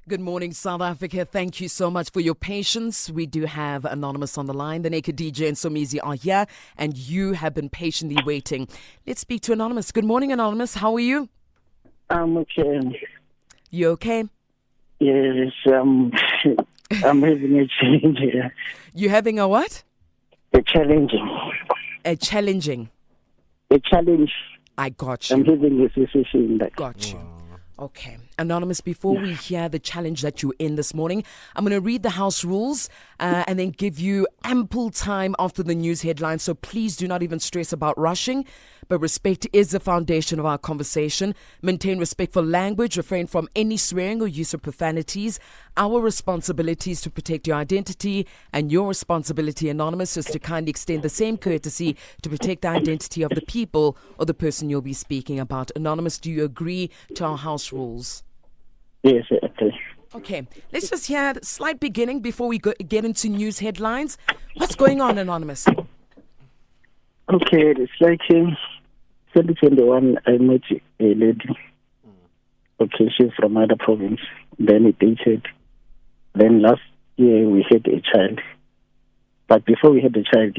Good morning, South Africa. Thank you so much for your patience. We do have Anonymous on the line. The Naked DJ and Somizi are here, and you have been patiently waiting. Let's speak to Anonymous. Good morning, Anonymous. How are you? I'm okay. You okay? Yes, I'm having a challenge here. You having a what? A challenging. A challenging. A challenge. I got I'm you. having a situation that. Got you. Okay. Anonymous, before we hear the challenge that you're in this morning, I'm going to read the house rules and then give you ample time after the news headlines. So please do not even stress about rushing. But respect is the foundation of our conversation. Maintain respectful language. Refrain from any swearing or use of profanities. Our responsibility is to protect your identity, and your responsibility, Anonymous, is to kindly extend the same courtesy to protect the identity of the people or the person you'll be speaking about. Anonymous, do you agree to our house rules? Yes, okay. Okay, let's just hear the slight beginning before we get into news headlines. What's going on, Anonymous? Okay, it's like 2021, I met a lady. Okay, she's from another province. Then we dated. Then last year we had a child. But before we had the child,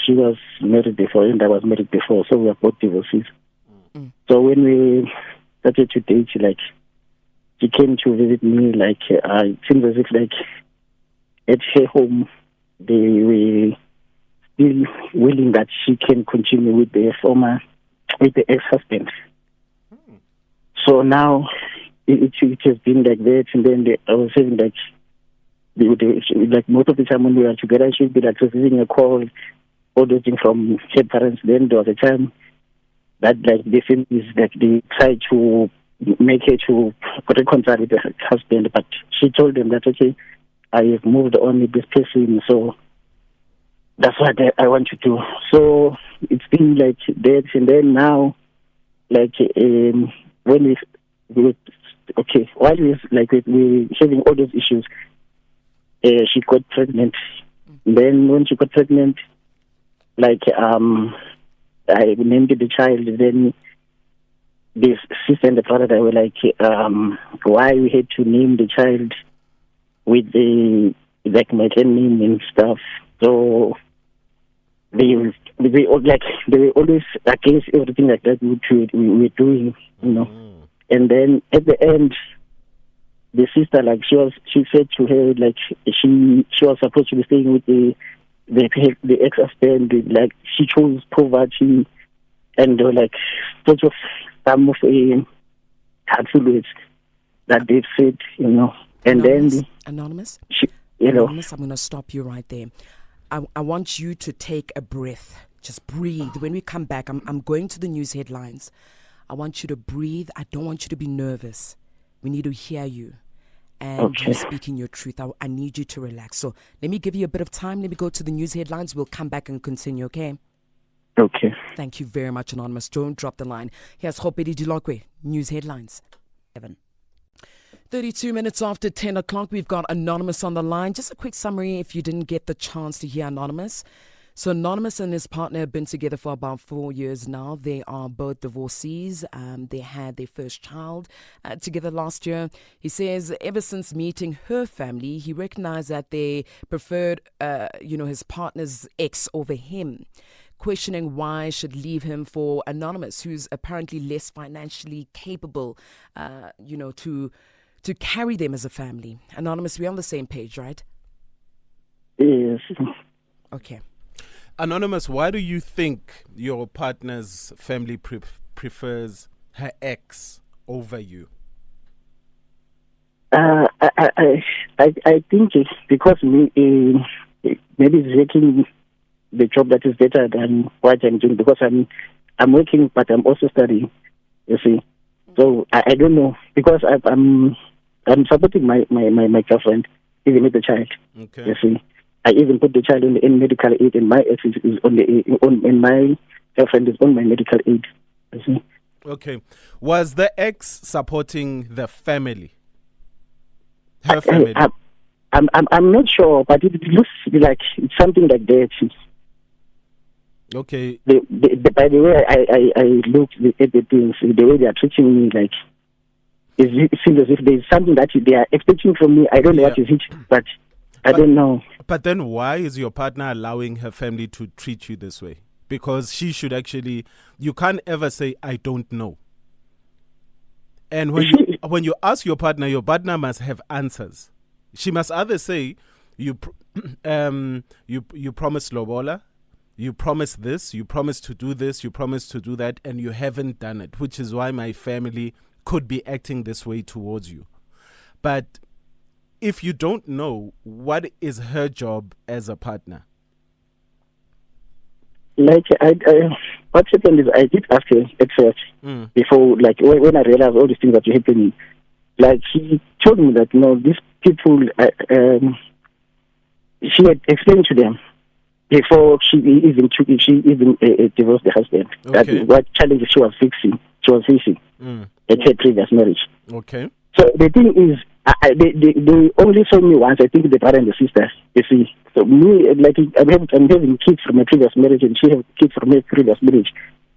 she was married before and I was married before, so we were both divorcees. So when we started to date, she came to visit me, it seems as if at her home they were still willing that she can continue with the ex-husband. So now it has been like that, and then I was saying most of the time when we were together, she'd be receiving a call, all those things from her parents. Then there was a time that the families they tried to make her to reconcile with her husband, but she told them that okay, I have moved on with this person, so that's what I want to do. So it's been like that, and then now, when while we having all those issues, she got pregnant. Then when she got pregnant, I named the child. Then this sister and the brother, they were why we had to name the child with the my clan name and stuff. So they were always against everything like that we were doing, And then at the end, the sister, she said to her, she was supposed to be staying with the ex-husband, she chose poverty, and sort of some of hurtful words that they've said, And Anonymous? then, Anonymous, I'm going to stop you right there. I want you to take a breath. Just breathe. When we come back, I'm going to the news headlines. I want you to breathe. I don't want you to be nervous. We need to hear you. And you speaking your truth. I need you to relax. So let me give you a bit of time. Let me go to the news headlines. We'll come back and continue, okay? Okay. Thank you very much, Anonymous. Don't drop the line. Here's Hopedi Dilokwe. News headlines. 32 minutes after 10 o'clock, we've got Anonymous on the line. Just a quick summary if you didn't get the chance to hear Anonymous. So Anonymous and his partner have been together for about 4 years now. They are both divorcees. They had their first child together last year. He says ever since meeting her family, he recognized that they preferred, his partner's ex over him, questioning why should leave him for Anonymous, who's apparently less financially capable, to carry them as a family. Anonymous, we're on the same page, right? Yes. Okay. Anonymous, why do you think your partner's family prefers her ex over you? I think it's because maybe it's making the job that is better than what I'm doing, because I'm working, but I'm also studying. You see, so I don't know, because I'm supporting my girlfriend even with the child. Okay. You see, I even put the child in medical aid, and my ex is and my girlfriend is on my medical aid. You see. Okay. Was the ex supporting the family? Her family? I'm not sure, but it looks like it's something like that. Okay. By the way I look at the things, the way they are treating me, it seems as if there's something that they are expecting from me. I don't know what is it, but I don't know. But then why is your partner allowing her family to treat you this way? Because she should actually, you can't ever say, I don't know. And when you ask your partner must have answers. She must either say, you promised lobola, you promised this, you promised to do this, you promised to do that, and you haven't done it, which is why my family could be acting this way towards you. But if you don't know, what is her job as a partner? Like, what happened is I did ask her at first, before, like, when I realized all these things that were happening. Like, she told me that, these people, she had explained to them before she even divorced the husband, that what challenges she was facing at her previous marriage. Okay. So the thing is, they only saw me once. I think the brother and the sister. You see, so me, like, I'm having kids from my previous marriage, and she has kids from her previous marriage.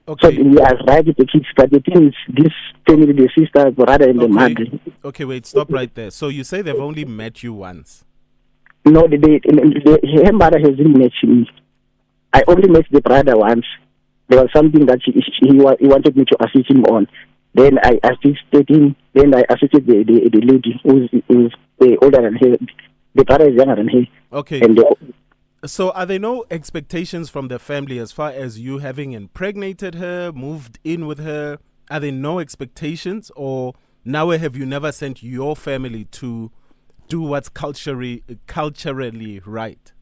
Okay. So we are right with the kids, but the thing is, this family, the sister, brother, and the mother. Okay, wait, stop right there. So you say they've only met you once? No, her mother hasn't met me. I only met the brother once. There was something that he wanted me to assist him on. Then I assisted him. Then I assisted the lady who's older than her. The brother is younger than her. Okay. And so are there no expectations from the family as far as you having impregnated her, moved in with her? Are there no expectations? Or now have you never sent your family to do what's culturally right?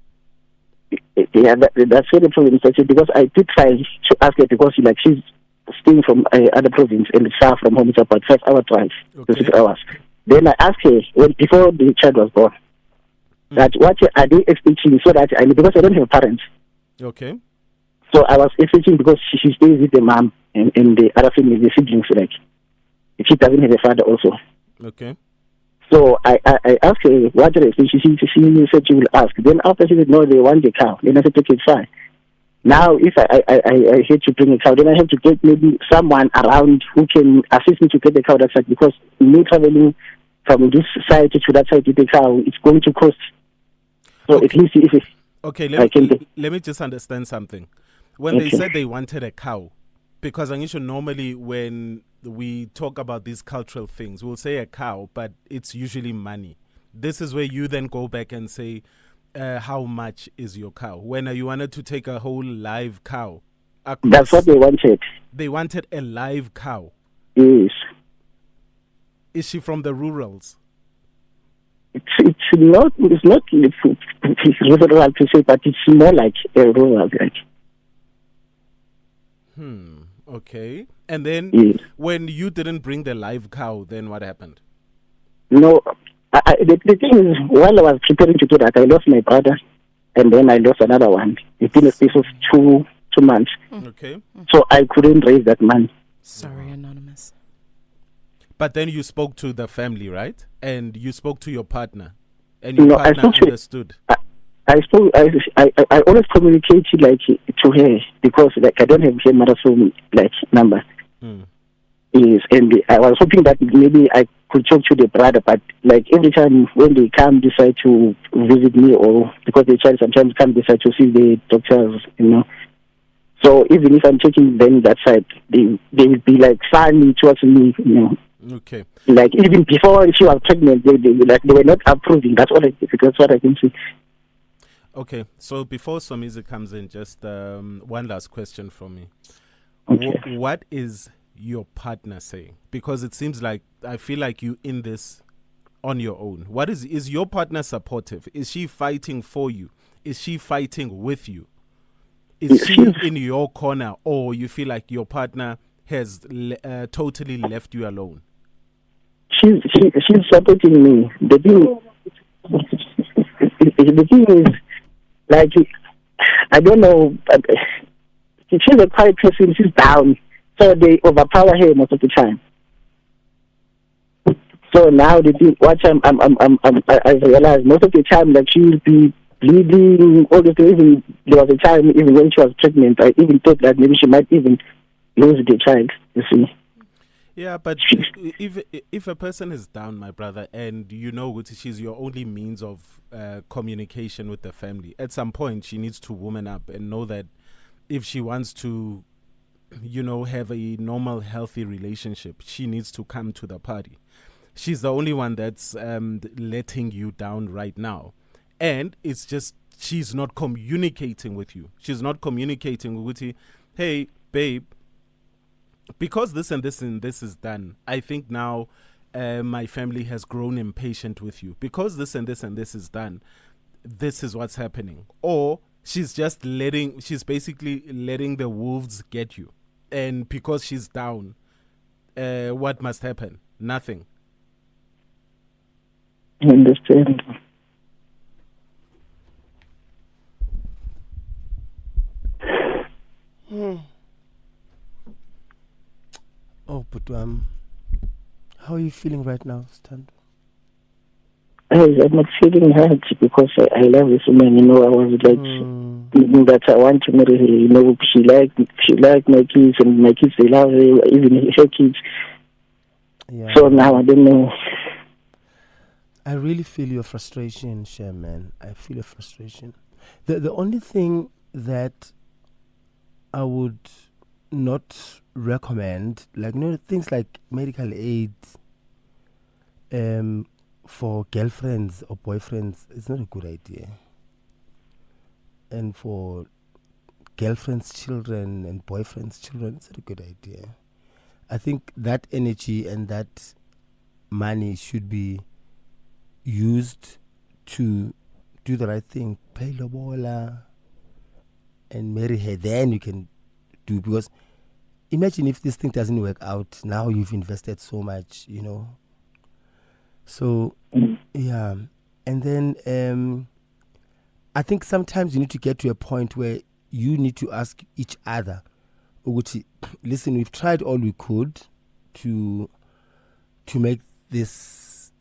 Yeah, that's very true, because I did try to ask her, because she's staying from other province and it's far from home. It's about 5 hour drive to 6 hours. Then I asked her, before the child was born, that what are they expecting, so that because I don't have parents. Okay. So I was expecting, because she stays with the mom and the other family, the siblings, like, she doesn't have a father also. Okay. So I asked her what are she said she will ask. Then after she said no, they want the cow. Then I said okay, fine. Now if I had to bring a cow, then I have to get maybe someone around who can assist me to get the cow that side, because me traveling from this side to that side with the cow, it's going to cost. So at least if it's let me just understand something. When they said they wanted a cow, because normally when we talk about these cultural things, we'll say a cow, but it's usually money. This is where you then go back and say, how much is your cow? When you wanted to take a whole live cow across, that's what they wanted. They wanted a live cow. Yes. Is she from the rurals? It's not rural to say, but it's more like a rural. Okay. And then when you didn't bring the live cow, then what happened? No, the thing is, while I was preparing to do that, I lost my brother, and then I lost another one within a space of two months. Okay. So I couldn't raise that money. Sorry, Anonymous. But then you spoke to the family, right? And you spoke to your partner, and your partner understood. I always communicate like to her, because like I don't have her mother's phone like number. Yes, and I was hoping that maybe I could talk to the brother, but like every time when they come decide to visit me, or because the child sometimes come decide to see the doctors, So even if I'm taking them that side, they will be like funny towards me, Okay. Like even before she was pregnant, they were not approving. That's what I can see. Okay, so before Somizi comes in, just one last question from me. Okay. What is your partner saying? Because it seems like I feel like you in this on your own. What is your partner supportive? Is she fighting for you? Is she fighting with you? Is she in your corner, or you feel like your partner has totally left you alone? She's supporting me. The thing is, like, I don't know, but she's a quiet person. She's down, so they overpower her most of the time. So now the thing, I realize most of the time, like, she will be bleeding, all the things. Even there was a time, even when she was pregnant, I even thought that maybe she might even lose the child. You see. Yeah, but if a person is down, my brother, and you know which she's your only means of communication with the family, at some point she needs to woman up and know that if she wants to, have a normal, healthy relationship, she needs to come to the party. She's the only one that's letting you down right now. And it's just she's not communicating with you. She's not communicating with you. Hey, babe, because this and this and this is done, I think now my family has grown impatient with you. Because this and this and this is done, this is what's happening. Or she's basically letting the wolves get you. And because she's down, what must happen? Nothing. I understand. Oh, but how are you feeling right now, Stan? I'm not feeling hurt because I love this woman. I was like thinking that I want to marry her. She liked my kids, and my kids, they love her, even her kids. Yeah. So now I don't know. I really feel your frustration, Shem, man. I feel your frustration. The only thing that I would not recommend, things like medical aid for girlfriends or boyfriends, it's not a good idea. And for girlfriends' children and boyfriends' children, it's not a good idea. I think that energy and that money should be used to do the right thing. Pay lobola and marry her. Then you can do, because imagine if this thing doesn't work out. Now you've invested so much, So, yeah. And then I think sometimes you need to get to a point where you need to ask each other, listen, we've tried all we could to make this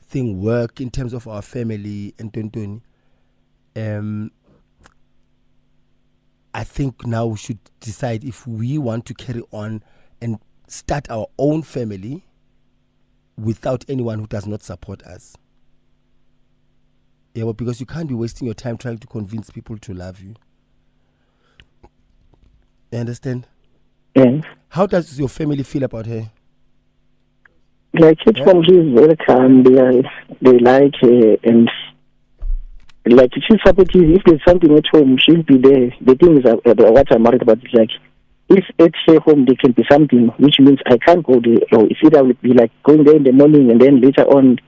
thing work in terms of our family and Tontoni. I think now we should decide if we want to carry on and start our own family without anyone who does not support us. Yeah, but because you can't be wasting your time trying to convince people to love you. You understand? Yes. How does your family feel about her? Like each one, she's very calm. They like her, and like she's supportive. If there's something at home, she'll be there. The thing is, what I'm worried about is like, if at her home there can be something, which means I can't go there, or it's either would be like going there in the morning and then later on.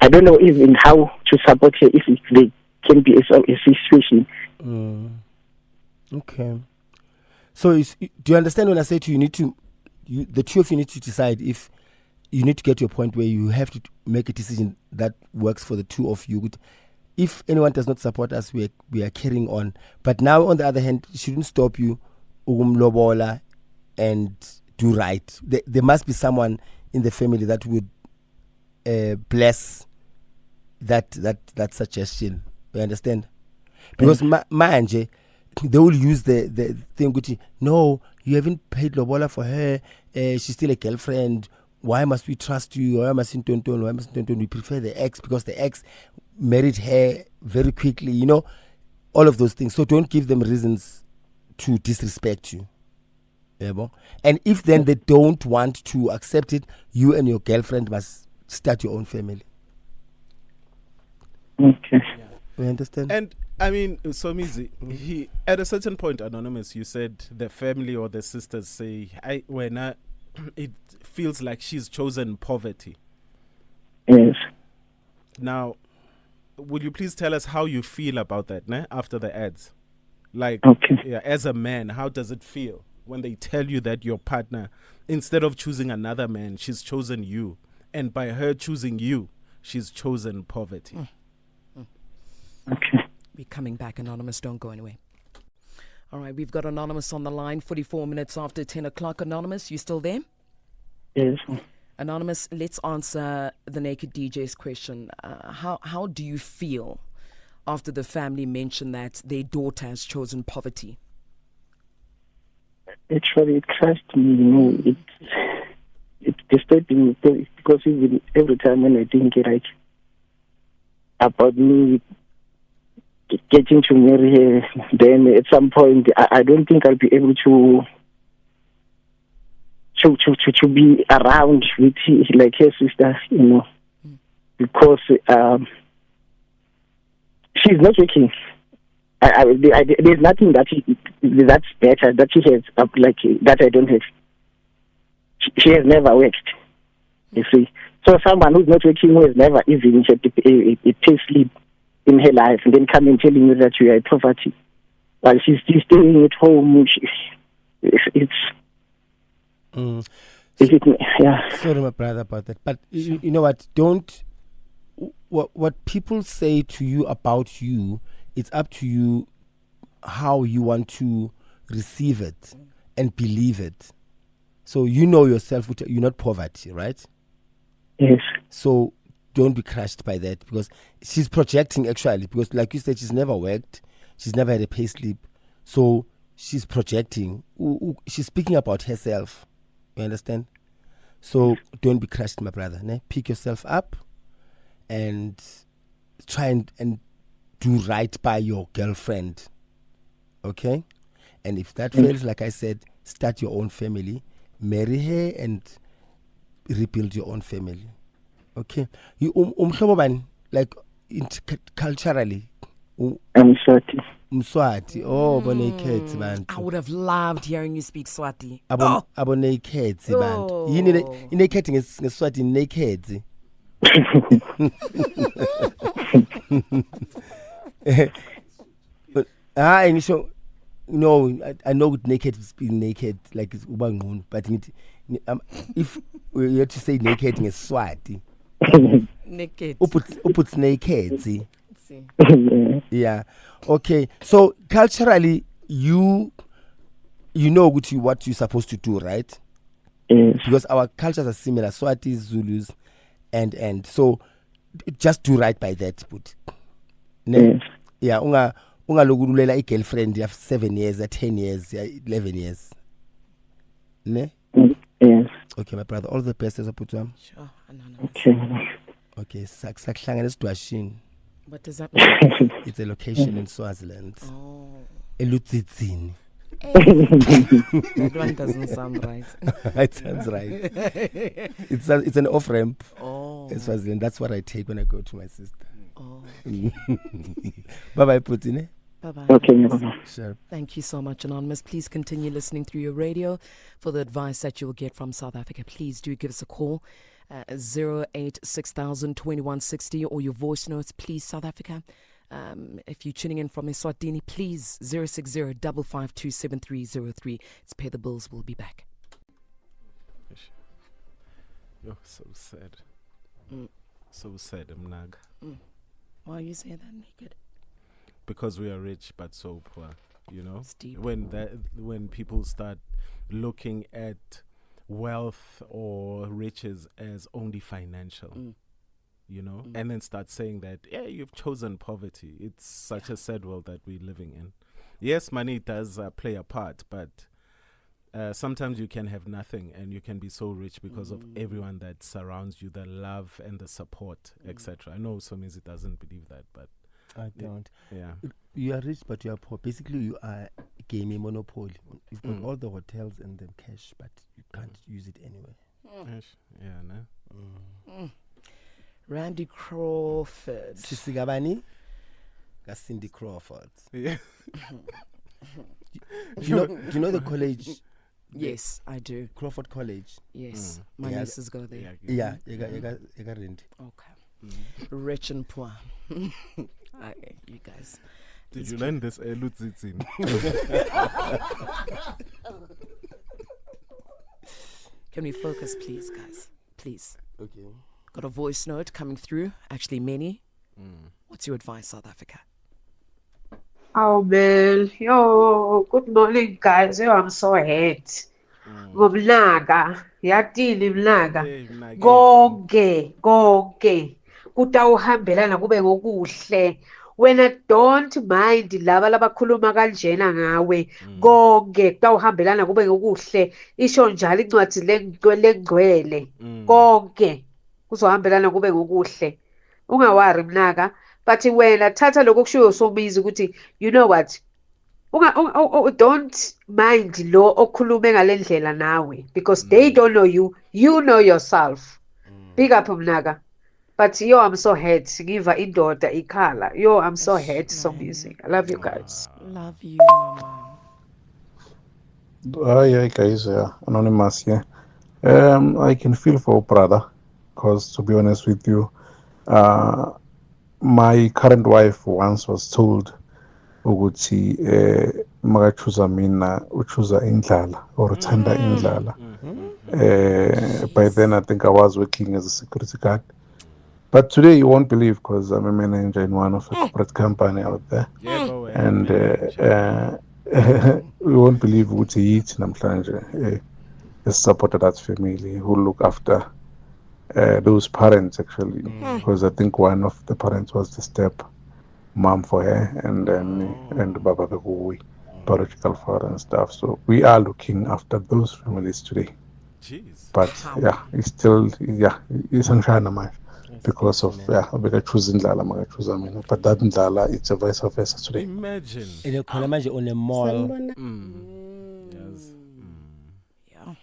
I don't know even how to support her if there can be a situation. Okay. So do you understand when I say to you, the two of you need to decide if you need to get to a point where you have to make a decision that works for the two of you. If anyone does not support us, we are carrying on. But now, on the other hand, it shouldn't stop you lobola and do right. There must be someone in the family that would bless that suggestion. You understand? Because manje, they will use the thing, no, you haven't paid lobola for her, she's still a girlfriend, why must we trust you, why mustn't we prefer the ex because the ex married her very quickly, all of those things. So don't give them reasons to disrespect you. And if then they don't want to accept it, you and your girlfriend must start your own family. Okay. You understand? And I mean, Somizi, he at a certain point, Anonymous, you said the family or the sisters say, it feels like she's chosen poverty. Yes. Now, will you please tell us how you feel about that, after the ads? Like, okay. As a man, how does it feel when they tell you that your partner, instead of choosing another man, she's chosen you, and by her choosing you, she's chosen poverty? Okay. We're coming back, Anonymous. Don't go anywhere. All right, we've got Anonymous on the line, 44 minutes after 10 o'clock. Anonymous, you still there? Yes. Anonymous, let's answer the Naked DJ's question. How do you feel after the family mentioned that their daughter has chosen poverty? Actually, it crushed me, disturbing because even every time when I think like about me getting to marry her, then at some point I don't think I'll be able to be around with like her sister, because she's not working. There's nothing that's better that she has like that I don't have. She has never worked. You see, so someone who's not working, who has never even had a pay slip in her life, and then come and telling you that you are poverty while she's still staying at home. Yeah. Sorry, my brother, about that. But you know what? What people say to you about you, it's up to you how you want to receive it and believe it. So you know yourself, you're not poverty, right? Yes. So don't be crushed by that, because she's projecting actually, because like you said, she's never worked, she's never had a pay slip. So she's projecting. She's speaking about herself. You understand? So don't be crushed, my brother. Ne? Pick yourself up and try and do right by your girlfriend. Okay? And if that fails, like I said, start your own family, marry her and rebuild your own family. Okay? You like culturally. I'm Swati. Mswati. Oh, bonekhethi bantu. I would have loved hearing you speak Swati. Abonekhethi bantu. Yini inekhethi ngeSwati naked. No, I know with naked being naked like it's ubangqunu, but if we had to say naked ngeSwati. Naked. Uput naked. Yeah. Okay. So culturally, you know what you're supposed to do, right? Yes. Because our cultures are similar, Swatis, Zulus, and so just do right by that. But yes. Yeah. Unga lokulela a girlfriend you have 7 years, 10 years, 11 years. Ne? Yes. Okay, my brother. All the best as a put on. Sure. Anonymous. Okay. Okay. Saklangana Dwashin. What does that mean? It's a location in Swaziland. Oh. Elutsitsini. That one doesn't sound right. It sounds right. It's an off ramp. Oh. In Swaziland. That's what I take when I go to my sister. Oh. Bye bye, Putin. Bye-bye. Okay. Sure. Thank you so much, Anonymous. Please continue listening through your radio for the advice that you will get from South Africa. Please do give us a call. 086 2160 or your voice notes, please, South Africa. If you're tuning in from Eswatini, please 060 552 7303. It's Pay the Bills. We'll be back. You're so sad. So sad, Mnag. Why you say that, naked? Because we are rich but so poor, you know? It's deep. When people start looking at wealth or riches as only financial, you know, and then start saying that, yeah, you've chosen poverty. It's such a sad world that we're living in. Yes, money does play a part, but sometimes you can have nothing and you can be so rich because of everyone that surrounds you, the love and the support, etc. I know Somizi doesn't believe that, but I don't. Yeah. You are rich, but you are poor. Basically, you are a gaming monopoly. You've got all the hotels and the cash, but you can't use it anyway. Yeah, no? Randy Crawford. Sisigabani? Cindy Crawford. Yeah. Do you know the college? Yes, I do. Crawford College. Yes, my Yeah. nieces go there. Yeah, you got rent. Okay. Rich and poor. Okay, you guys. Did you learn this Lutzitsin? Can we focus, please, guys? Please. Okay. Got a voice note coming through. Actually, many. What's your advice, South Africa? Oh man, yo, good morning guys. Yo, I'm so hurt. Ngomnaga, yatini mnaga. Hey, Mnageti. Konke kutawuhambelana kube ngokuhle wena don't mind laba labakhuluma kanjena ngawe konke kutawuhambelana kube kuhle isho njalo incwadi lengcwele konke kuzohambelana kube kuhle ungawari mnaka but wena thatha lokho kushiwo uSomizi ukuthi you know what don't mind lo okhulume ngalendlela nawe because they don't know you, you know yourself. Big up mnaka. But yo, I'm so hurt. Ngiva indoda ikhala. Yo, I'm so hurt. So busy. I love you guys. Love you, mama. Hi guys, Anonymous here. I can feel for brother, because to be honest with you, my current wife once was told ukuthi makachuza mina uchuza indlala or uthanda indlala. By then I think I was working as a security guard. But today you won't believe, because I'm a manager in one of a corporate company out there. And you won't believe what he eats namhlanje. Has supported that family who look after those parents actually, because I think one of the parents was the step mom for her, and then and Baba Begui, biological father and stuff. So we are looking after those families today. Jeez. But it's still it's unshana much because of beka choosing Ndlala maka choose mina. But that Ndlala, it's a vice versa today. Imagine. And khona manje on a mall. Yes. Yeah.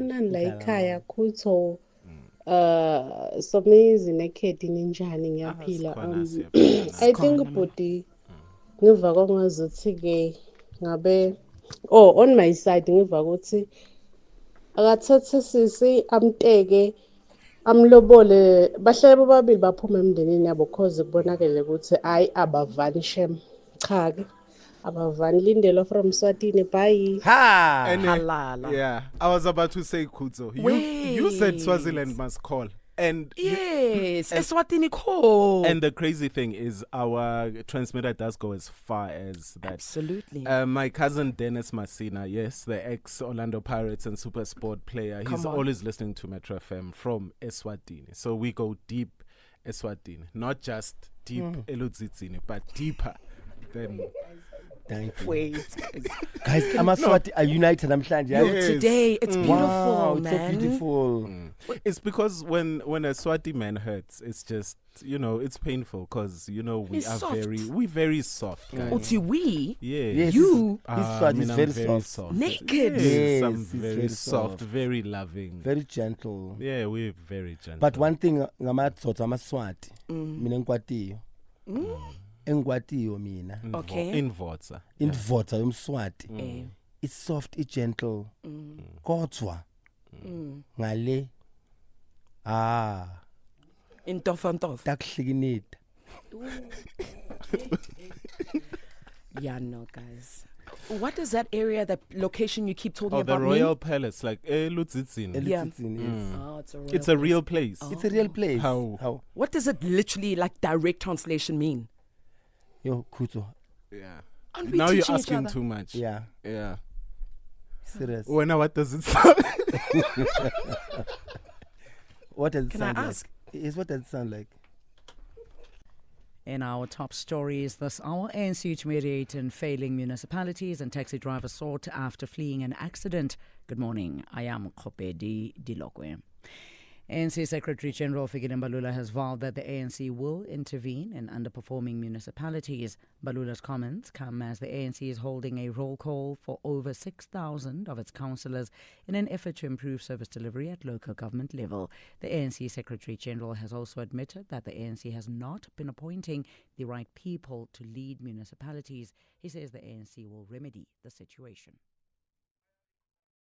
Nala ekhaya khutho Somizi nekhedi ninjani ngiyaphila. I think body ngiva kongazuthi ke ngabe on my side ngiva ukuthi akathathe sisi amteke amlobole bahlale bobabili baphuma emndenini yabo cause kubonakele ukuthi ayi abavani shem cha ke abavani lindelo from Swatini bye. Ha! And Halala. yeah, I was about to say Kuzo. You said Swaziland must call. And Yes, Eswatini call. and the crazy thing is our transmitter does go as far as that. Absolutely. My cousin Dennis Masina, yes, the ex Orlando Pirates and Super Sport player, he's Come on. always listening to Metro FM from Eswatini. So we go deep Eswatini, not just deep Eludzitsini, but deeper than. Thank you. Wait. Guys, Amaswati are united namhlanje. Yo, Yes. today it's beautiful, Wow, it's so man. beautiful. It's because when a Swati man hurts, it's just, it's painful because, we He's are soft. very soft, guys. Uti we Yeah. Yes, You- his Swati is I'm very soft. naked. Yes, Yes, I'm he's very very soft, soft. very loving. Very gentle. Yeah, we're very gentle. But one thing ngamatsotsi amaswati mina engikwatiyo. Engikwatiyo mina. Okay. In Vodza. Indvodza yomswati. Eh. It's soft, it's gentle. Kodwa ngale In Tofantof. takuhlikinida. Yeah, no, guys. What is that area, that location you keep talking Oh, about? the Royal Palace, like Lutzitsin. Yeah. Elitsitsini, yes. Oh, It's a real place. It's a real place. How? What does it literally, like, direct translation mean? Yo, Kuto. Yeah. Aren't we Now you're teaching each asking other? too much. Yeah, Yeah. serious. Well, now what does it sound? What does it Can I sound ask? like? Yes, what does it sound like? In our top stories this hour, ANC to mediate in failing municipalities and taxi drivers sought after fleeing an accident. Good morning. I am Khopedi Dilokwe. ANC Secretary General Fikile Mbalula has vowed that the ANC will intervene in underperforming municipalities. Mbalula's comments come as the ANC is holding a roll call for over 6,000 of its councillors in an effort to improve service delivery at local government level. The ANC Secretary General has also admitted that the ANC has not been appointing the right people to lead municipalities. He says the ANC will remedy the situation.